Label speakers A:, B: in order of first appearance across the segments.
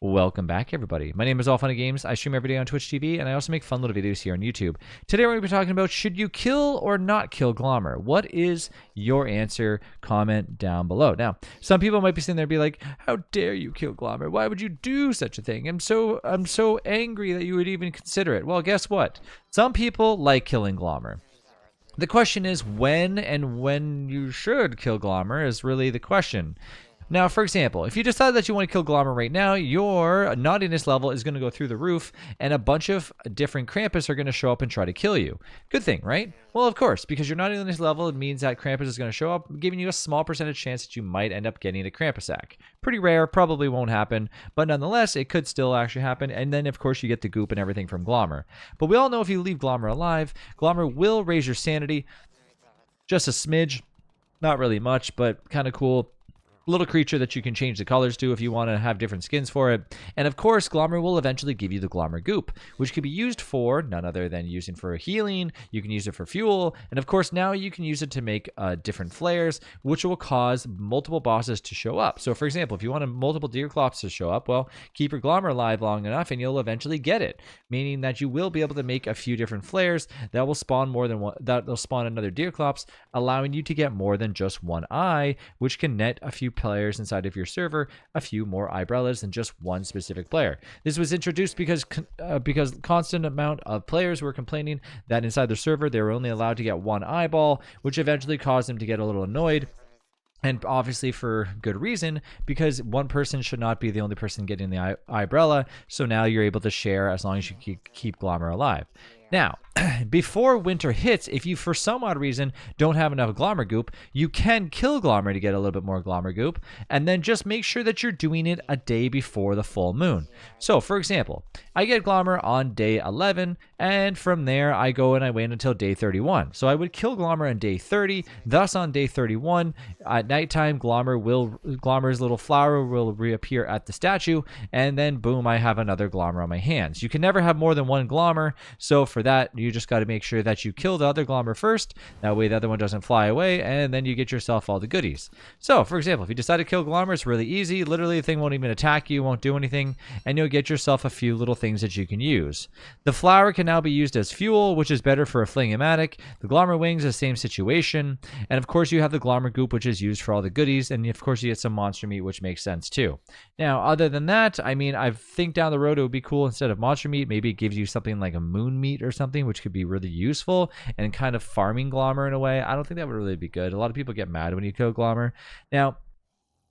A: Welcome back, everybody. My name is All Funny Games. I stream every day on Twitch TV, and I also make fun little videos here on YouTube. Today, we're going to be talking about should you kill or not kill Glommer? What is your answer? Comment down below. Now, some people might be sitting there and be like, "How dare you kill Glommer? Why would you do such a thing? I'm so angry that you would even consider it." Well, guess what? Some people like killing Glommer. The question is when you should kill Glommer is really the question. Now, for example, if you decide that you want to kill Glommer right now, your naughtiness level is going to go through the roof, and a bunch of different Krampus are going to show up and try to kill you. Good thing, right? Well, of course, because your naughtiness level means that Krampus is going to show up, giving you a small percentage chance that you might end up getting a Krampus sack. Pretty rare, probably won't happen, but nonetheless, it could still actually happen, and then, of course, you get the goop and everything from Glommer. But we all know if you leave Glommer alive, Glommer will raise your sanity just a smidge. Not really much, but kind of cool. Little creature that you can change the colors to if you want to have different skins for it. And of course, Glommer will eventually give you the Glommer goop, which can be used for none other than using for healing. You can use it for fuel, and of course now you can use it to make different flares, which will cause multiple bosses to show up. So for example, if you want multiple Deerclops to show up, well, keep your Glommer alive long enough and you'll eventually get it, meaning that you will be able to make a few different flares that will spawn more than one, that will spawn another Deerclops, allowing you to get more than just one eye, which can net a few players inside of your server a few more eyebrellas than just one specific player. This was introduced because constant amount of players were complaining that inside the server they were only allowed to get one eyeball, which eventually caused them to get a little annoyed. And obviously for good reason, because one person should not be the only person getting the eyebrella. So now you're able to share as long as you keep Glommer alive. Now, before winter hits, if you for some odd reason don't have enough Glommer goop, you can kill Glommer to get a little bit more Glommer goop, and then just make sure that you're doing it a day before the full moon. So, for example, I get Glommer on day 11, and from there I go and I wait until day 31. So I would kill Glommer on day 30, thus on day 31, at nighttime, Glommer's little flower will reappear at the statue, and then boom, I have another Glommer on my hands. You can never have more than one Glommer, so for that, you just got to make sure that you kill the other Glommer first. That way the other one doesn't fly away, and then you get yourself all the goodies. So, for example, if you decide to kill Glommer, it's really easy. Literally, the thing won't even attack you, won't do anything, and you'll get yourself a few little things that you can use. The flower can now be used as fuel, which is better for a Fling-O-Matic. The Glommer wings, the same situation. And, of course, you have the Glommer goop, which is used for all the goodies, and, of course, you get some monster meat, which makes sense, too. Now, other than that, I mean, I think down the road it would be cool instead of monster meat, maybe it gives you something like a moon meat or something, which could be really useful and kind of farming Glommer in a way. I don't think that would really be good. A lot of people get mad when you kill Glommer. Now,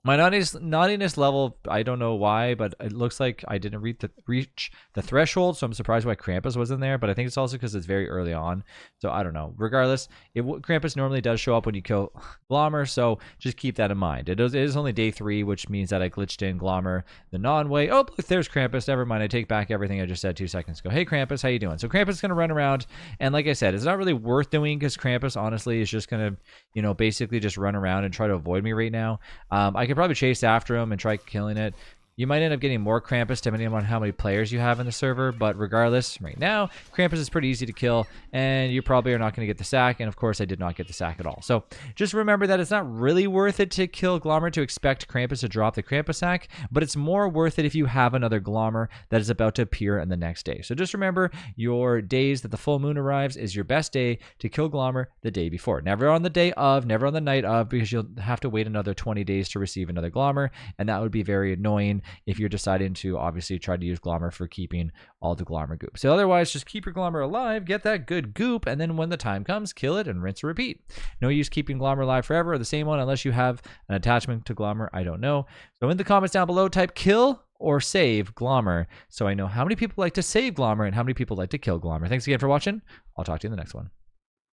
A: my naughtiness level, I don't know why, but it looks like I didn't reach the threshold, so I'm surprised why Krampus was in there, but I think it's also because it's very early on, so I don't know. Regardless, Krampus normally does show up when you kill Glommer, so just keep that in mind. It is only day 3, which means that I glitched in Glommer the non-way. Oh, look, there's Krampus. Never mind, I take back everything I just said 2 seconds ago. Hey, Krampus, how you doing? So Krampus is going to run around, and like I said, it's not really worth doing because Krampus, honestly, is just going to, basically just run around and try to avoid me right now. I could probably chase after him and try killing it. You might end up getting more Krampus depending on how many players you have in the server, but regardless, right now, Krampus is pretty easy to kill, and you probably are not going to get the sack, and of course, I did not get the sack at all. So just remember that it's not really worth it to kill Glommer to expect Krampus to drop the Krampus sack, but it's more worth it if you have another Glommer that is about to appear in the next day. So just remember, your days that the full moon arrives is your best day to kill Glommer the day before. Never on the day of, never on the night of, because you'll have to wait another 20 days to receive another Glommer, and that would be very annoying if you're deciding to obviously try to use Glommer for keeping all the Glommer goop. So otherwise, just keep your Glommer alive, get that good goop, and then when the time comes, kill it and rinse and repeat. No use keeping Glommer alive forever, or the same one, unless you have an attachment to Glommer. I don't know. So in the comments down below, type kill or save Glommer, so I know how many people like to save Glommer and how many people like to kill Glommer. Thanks again for watching. I'll talk to you in the next one.